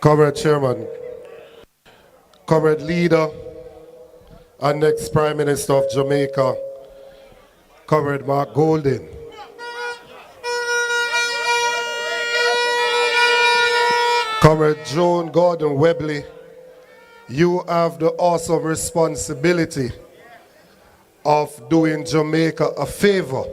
Comrade Chairman, Comrade Leader, and next Prime Minister of Jamaica, Comrade Mark Golding. Comrade Joan Gordon Webley, you have the awesome responsibility of doing Jamaica a favor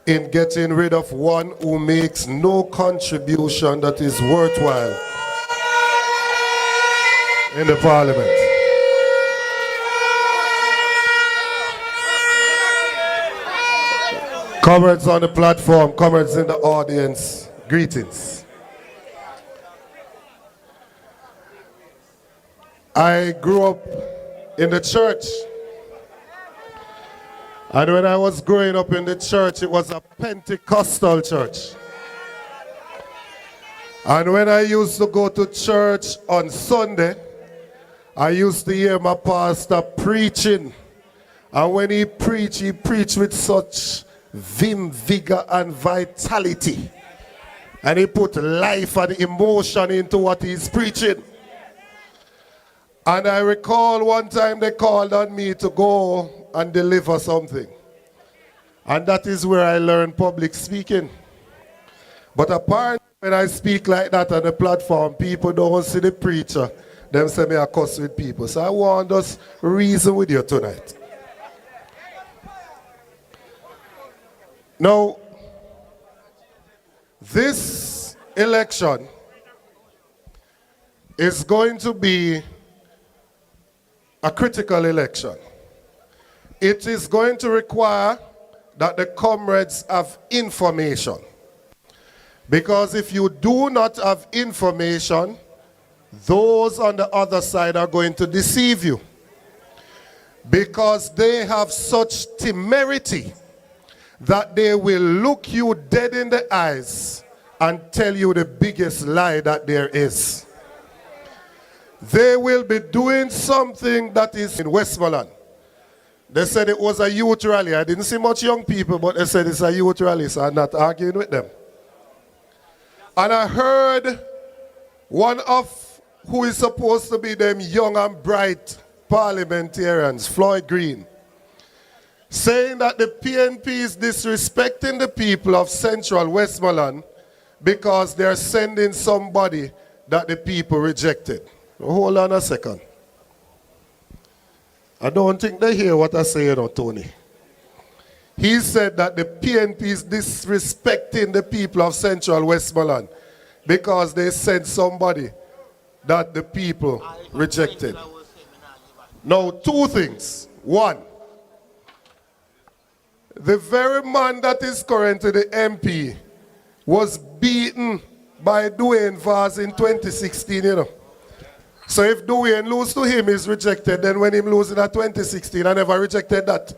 in getting rid of one who makes no contribution that is worthwhile in the parliament. Comrades on the platform, comrades in the audience, greetings. I grew up in the church. And when I was growing up in the church, it was a Pentecostal church. And when I used to go to church on Sunday, I used to hear my pastor preaching. And when he preached with such vim, vigor, and vitality. And he put life and emotion into what he's preaching. And I recall one time they called on me to go and deliver something. And that is where I learned public speaking. But apparently when I speak like that on the platform, people don't see the preacher. Them say me I cuss with people. So I want us reason with you tonight. Now, this election is going to be a critical election. It is going to require that the comrades have information. Because if you do not have information, those on the other side are going to deceive you. Because they have such temerity that they will look you dead in the eyes and tell you the biggest lie that there is. They will be doing something that is in Westmoreland. They said it was a youth rally. I didn't see much young people, but they said it's a youth rally, so I'm not arguing with them. And I heard one of who is supposed to be them young and bright parliamentarians, Floyd Green, saying that the PNP is disrespecting the people of Central Westmoreland because they're sending somebody that the people rejected. Hold on a second. I don't think they hear what I say, you know, Tony. He said that the PNP is disrespecting the people of Central Westmoreland because they sent somebody that the people rejected. Now, two things. One, the very man that is currently the MP was beaten by Dwayne Vaz in 2016, you know. So if Dwayne lose to him, he's rejected. Then when him losing at 2016, I never rejected that.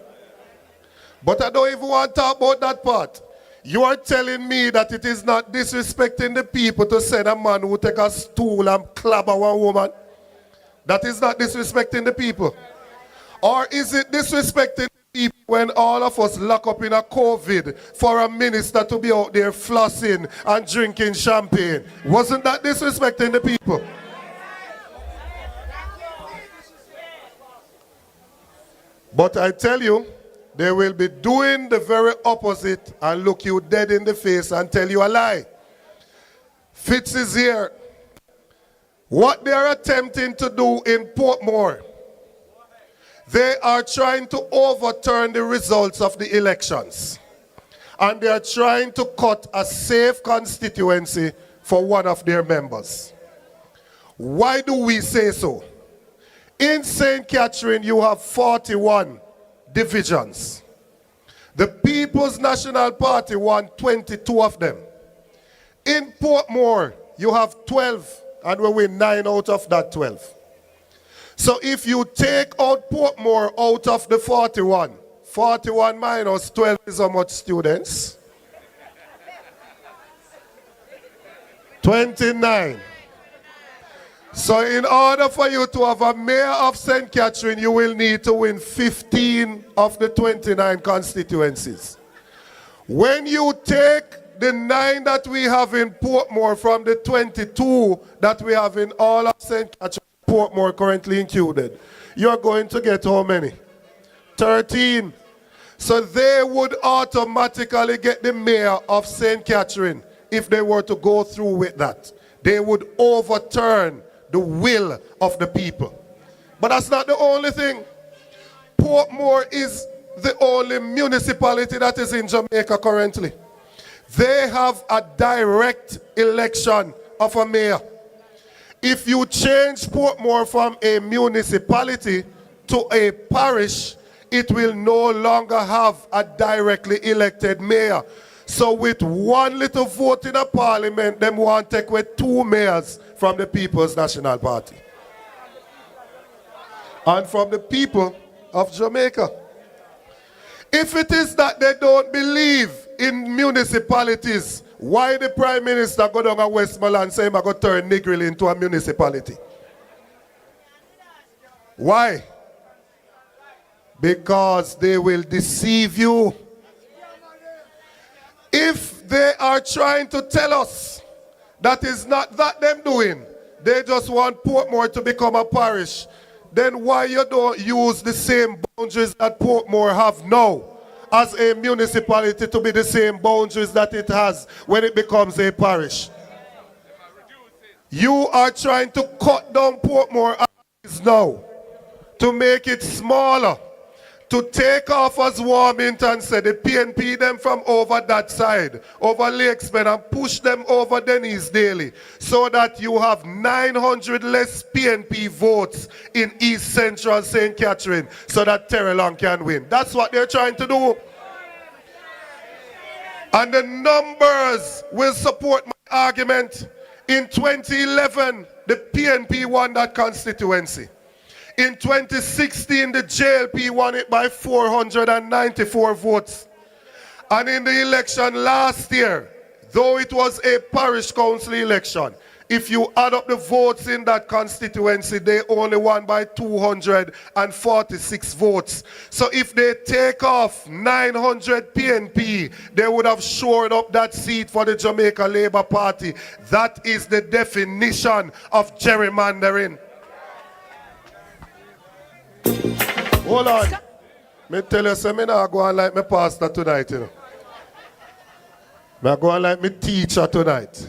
But I don't even want to talk about that part. You are telling me that it is not disrespecting the people to send a man who take a stool and clobber one woman? That is not disrespecting the people. Or is it disrespecting the people when all of us lock up in a COVID for a minister to be out there flossing and drinking champagne? Wasn't that disrespecting the people? But I tell you, they will be doing the very opposite and look you dead in the face and tell you a lie. Fitz is here. What they are attempting to do in Portmore, they are trying to overturn the results of the elections. And they are trying to cut a safe constituency for one of their members. Why do we say so? In St. Catherine, you have 41 divisions. The People's National Party won 22 of them. In Portmore, you have 12, and we win 9 out of that 12. So if you take out Portmore out of the 41, 41 minus 12 is how much, students? 29. So in order for you to have a mayor of St. Catherine, you will need to win 15 of the 29 constituencies. When you take the 9 that we have in Portmore from the 22 that we have in all of St. Catherine, Portmore currently included, you're going to get how many? 13. So they would automatically get the mayor of St. Catherine if they were to go through with that. They would overturn the will of the people. But that's not the only thing. Portmore is the only municipality that is in Jamaica currently. They have a direct election of a mayor. If you change Portmore from a municipality to a parish, it will no longer have a directly elected mayor. So with one little vote in a parliament, them want to take away 2 mayors from the People's National Party. And from the people of Jamaica. If it is that they don't believe in municipalities, why the Prime Minister go down to Westmoreland and say I'm going to turn Negril into a municipality? Why? Because they will deceive you. If they are trying to tell us that is not that them doing, they just want Portmore to become a parish, then why you don't use the same boundaries that Portmore have now as a municipality to be the same boundaries that it has when it becomes a parish? You are trying to cut down Portmore as it is now, to make it smaller, to take off as Warmington said, the PNP them from over that side, over Lakesmen, and push them over Denise Daly, so that you have 900 less PNP votes in East Central St. Catherine, so that Terrelong can win. That's what they're trying to do. And the numbers will support my argument. In 2011, the PNP won that constituency. In 2016, the JLP won it by 494 votes. And in the election last year, though it was a parish council election, if you add up the votes in that constituency, they only won by 246 votes. So if they take off 900 PNP, they would have shored up that seat for the Jamaica Labour Party. That is the definition of gerrymandering. Hold on. Me tell you, so me not go on like my pastor tonight, you know. Me go on like my teacher tonight.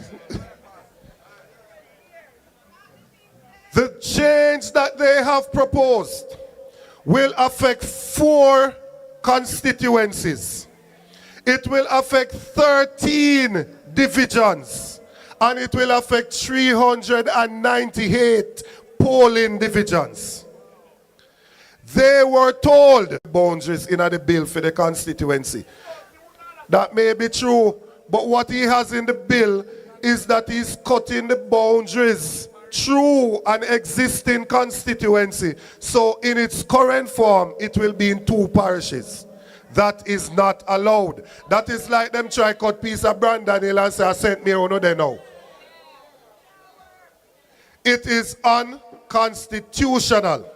The change that they have proposed will affect 4 constituencies. It will affect 13 divisions. And it will affect 398 polling divisions. They were told the boundaries in the bill for the constituency. That may be true, but what he has in the bill is that he's cutting the boundaries through an existing constituency. So in its current form, it will be in 2 parishes. That is not allowed. That is like them try cut piece of Brandon Hill and say, I sent me on there now. It is unconstitutional.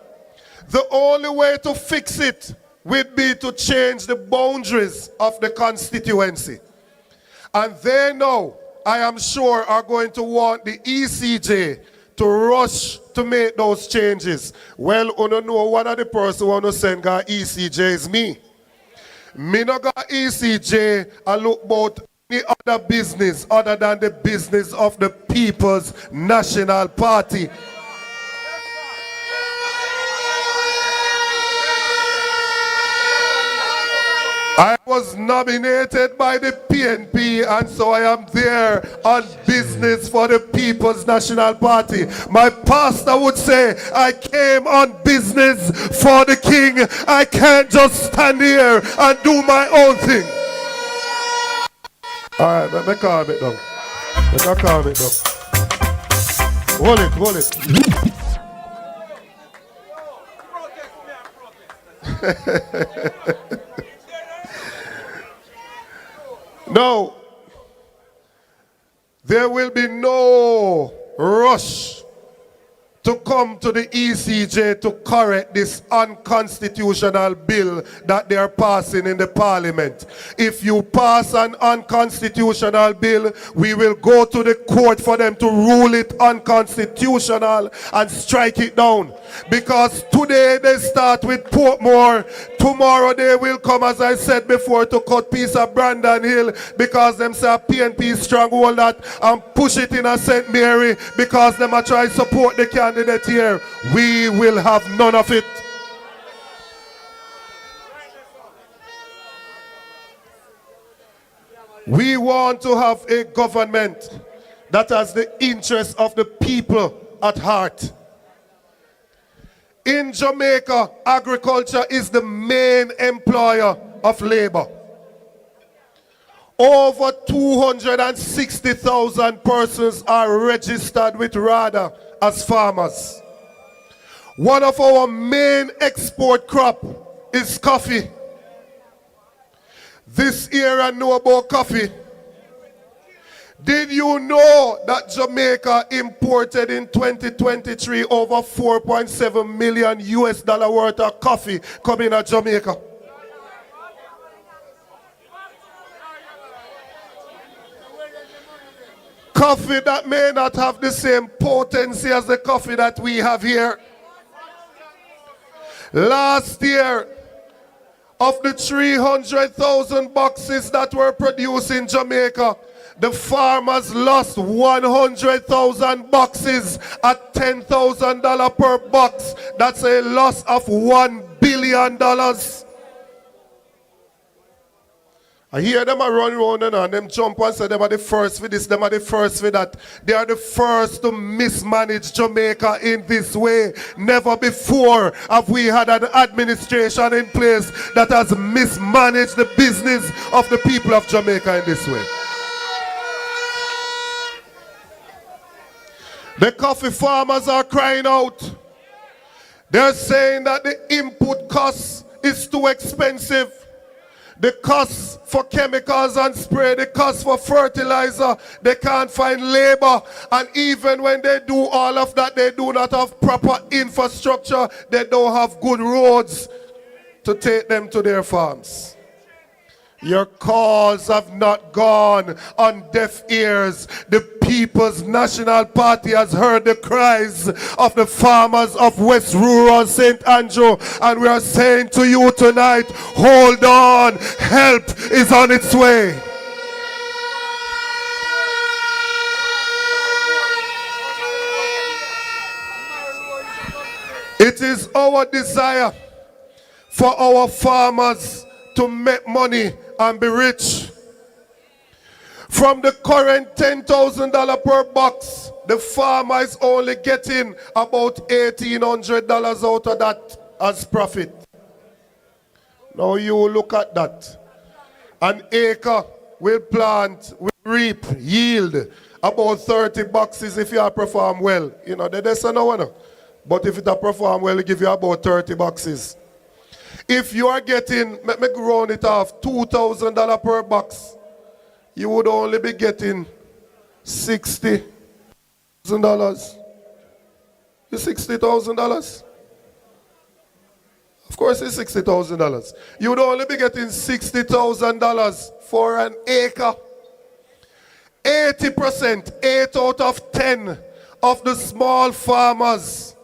The only way to fix it would be to change the boundaries of the constituency. And they know, I am sure, are going to want the ECJ to rush to make those changes. Well, you know, one of the persons who want to send go ECJ is me. Me no go ECJ and look about any other business other than the business of the People's National Party. I was nominated by the PNP, and so I am there on business for the People's National Party. My pastor would say, I came on business for the king. I can't just stand here and do my own thing. All right, let me calm it down. Let me calm it down. Hold it. No, there will be no rush to come to the ECJ to correct this unconstitutional bill that they are passing in the parliament. If you pass an unconstitutional bill, we will go to the court for them to rule it unconstitutional and strike it down. Because today they start with Portmore, tomorrow they will come, as I said before, to cut piece of Brandon Hill because them say PNP stronghold that and push it in a St. Mary because them are trying to support the candidate here. We will have none of it. We want to have a government that has the interests of the people at heart. In Jamaica, agriculture is the main employer of labor. Over 260,000 persons are registered with RADA as farmers. One of our main export crop is coffee. This era know about coffee. Did you know that Jamaica imported in 2023 over 4.7 million US dollar worth of coffee coming out of Jamaica? Coffee that may not have the same potency as the coffee that we have here. Last year, of the 300,000 boxes that were produced in Jamaica, the farmers lost 100,000 boxes at $10,000 per box. That's a loss of $1 billion. I hear them a run around and them jump and say them are the first for this, them are the first for that. They are the first to mismanage Jamaica in this way. Never before have we had an administration in place that has mismanaged the business of the people of Jamaica in this way. The coffee farmers are crying out. They're saying that the input cost is too expensive. The cost for chemicals and spray, the cost for fertilizer, they can't find labor. And even when they do all of that, they do not have proper infrastructure. They don't have good roads to take them to their farms. Your cause have not gone on deaf ears. The People's National Party has heard the cries of the farmers of West Rural St. Andrew, and we are saying to you tonight, hold on, help is on its way. It is our desire for our farmers to make money and be rich. From the current $10,000 per box, the farmer is only getting about $1,800 out of that as profit. Now you look at that. An acre will plant, will reap, yield about 30 boxes if you perform well. You know, that's no one. But if it perform well, it give you about 30 boxes. If you are getting, let me round it off, $2,000 per box, you would only be getting $60,000. $60,000? Of course it's $60,000. You would only be getting $60,000 for an acre. 80%, 8 out of 10 of the small farmers,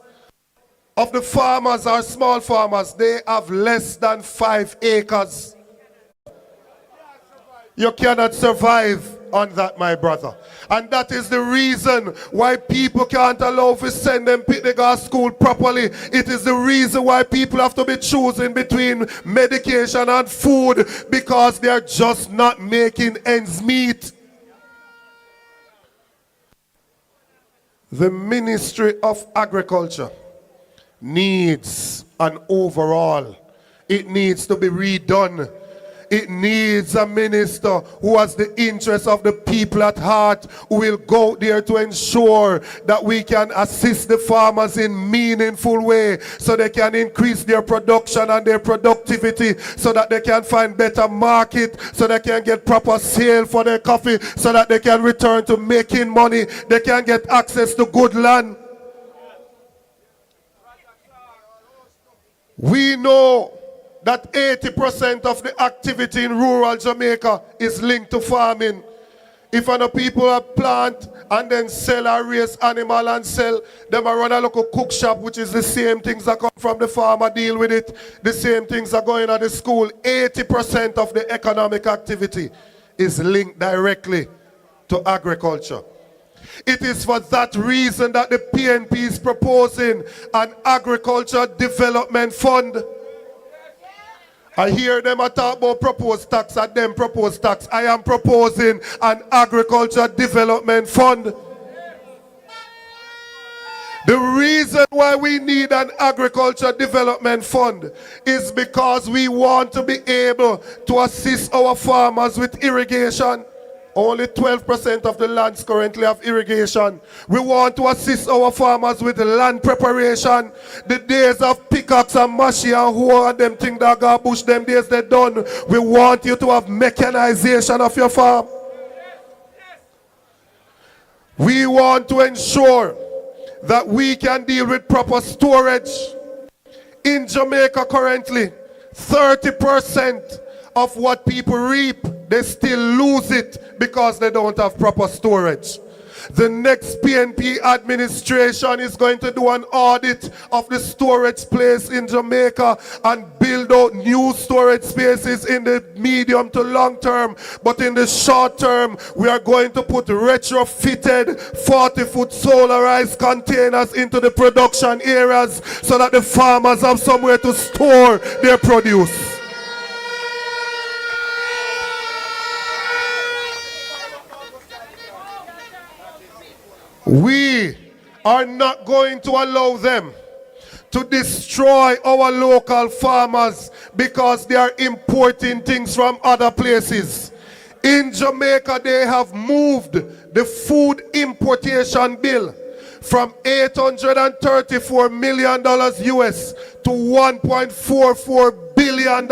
of the farmers are small farmers, they have less than 5 acres. You cannot survive on that, my brother. And that is the reason why people can't allow to send them to go to school properly. It is the reason why people have to be choosing between medication and food, because they are just not making ends meet. The Ministry of Agriculture needs an overhaul. It needs to be redone. It needs a minister who has the interests of the people at heart, who will go there to ensure that we can assist the farmers in meaningful way, so they can increase their production and their productivity, so that they can find better market, so they can get proper sale for their coffee, so that they can return to making money, they can get access to good land. We know that 80% of the activity in rural Jamaica is linked to farming. If other people are plant and then sell or raise animal and sell, them are run a local cook shop, which is the same things that come from the farmer, deal with it. The same things are going at the school. 80% of the economic activity is linked directly to agriculture. It is for that reason that the PNP is proposing an agriculture development fund. I hear them talk about proposed tax and them proposed tax. I am proposing an agriculture development fund. The reason why we need an agriculture development fund is because we want to be able to assist our farmers with irrigation. Only 12% of the lands currently have irrigation. We want to assist our farmers with land preparation. The days of pickaxe and mashi and hoe and them thing that got bush, them days they're done. We want you to have mechanization of your farm. We want to ensure that we can deal with proper storage. In Jamaica currently, 30% of what people reap, they still lose it because they don't have proper storage. The next PNP administration is going to do an audit of the storage place in Jamaica and build out new storage spaces in the medium to long term. But in the short term, we are going to put retrofitted 40-foot solarized containers into the production areas so that the farmers have somewhere to store their produce. We are not going to allow them to destroy our local farmers because they are importing things from other places. In Jamaica, they have moved the food importation bill from $834 million US to $1.44 billion,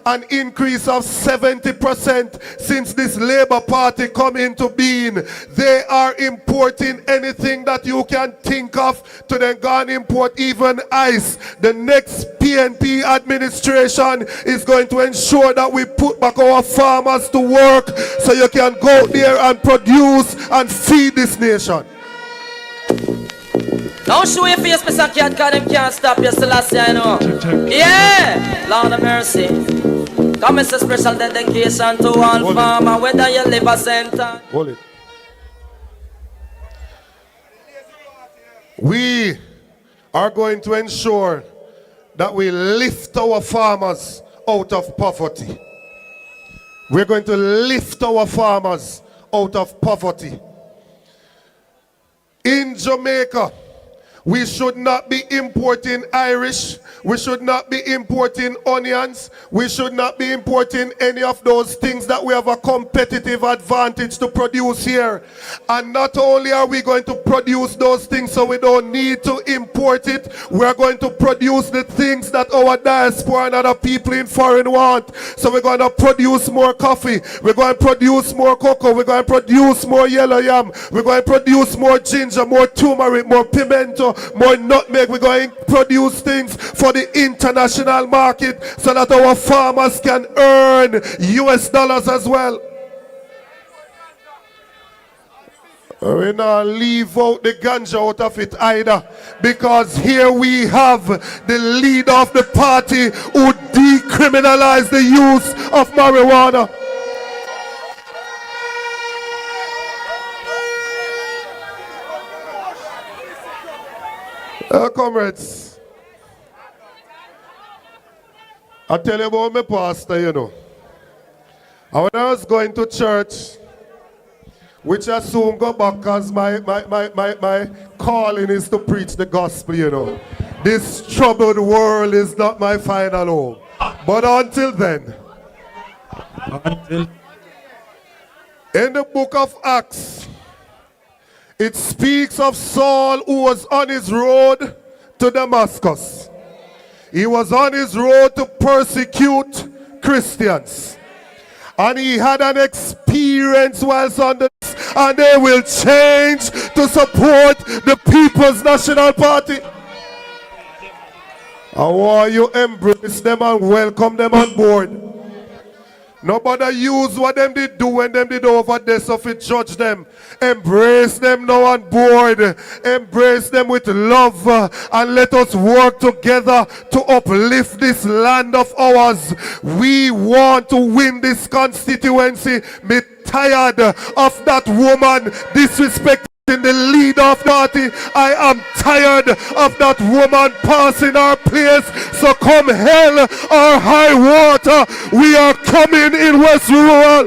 an increase of 70% since this Labour Party come into being. They are importing anything that you can think of to then go and import even ice. The next PNP administration is going to ensure that we put back our farmers to work so you can go there and produce and feed this nation. Don't show your face, Mr. Cat, because them can't stop you, Selassie, you know. Yeah! Lord of mercy. Come, it's a special dedication to all farmers, whether you live a center. Hold it. We are going to ensure that we lift our farmers out of poverty. We're going to lift our farmers out of poverty. In Jamaica, we should not be importing Irish. We should not be importing onions. We should not be importing any of those things that we have a competitive advantage to produce here. And not only are we going to produce those things so we don't need to import it, we are going to produce the things that our diaspora and other people in foreign want. So we're going to produce more coffee. We're going to produce more cocoa. We're going to produce more yellow yam. We're going to produce more ginger, more turmeric, more pimento, more nutmeg. We're going to produce things for the international market so that our farmers can earn US dollars as well. We not leave out the ganja out of it either, because here we have the leader of the party who decriminalized the use of marijuana. Comrades, I tell you about my pastor, you know. And when I was going to church, which I soon go back because my calling is to preach the gospel, you know. This troubled world is not my final home. But until then, in the book of Acts, it speaks of Saul who was on his road to Damascus. He was on his road to persecute Christians. And he had an experience whilst on the, and they will change to support the People's National Party. I want you embrace them and welcome them on board. Nobody use what them did do when them did over there so if it judge them. Embrace them now on board. Embrace them with love and let us work together to uplift this land of ours. We want to win this constituency. Me tired of that woman disrespecting the leader of the party. I am tired of that woman passing our place. So come hell or high water, we are coming in West Rural.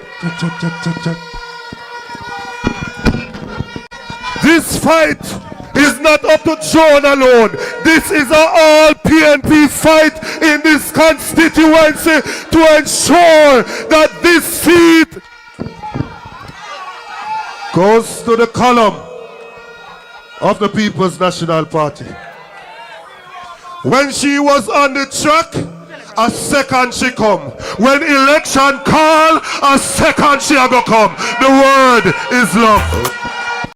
This fight is not up to John alone. This is an all PNP fight in this constituency to ensure that this seat goes to the column of the People's National Party. When she was on the track, a second she come. When election call, a second she a go come. The word is love.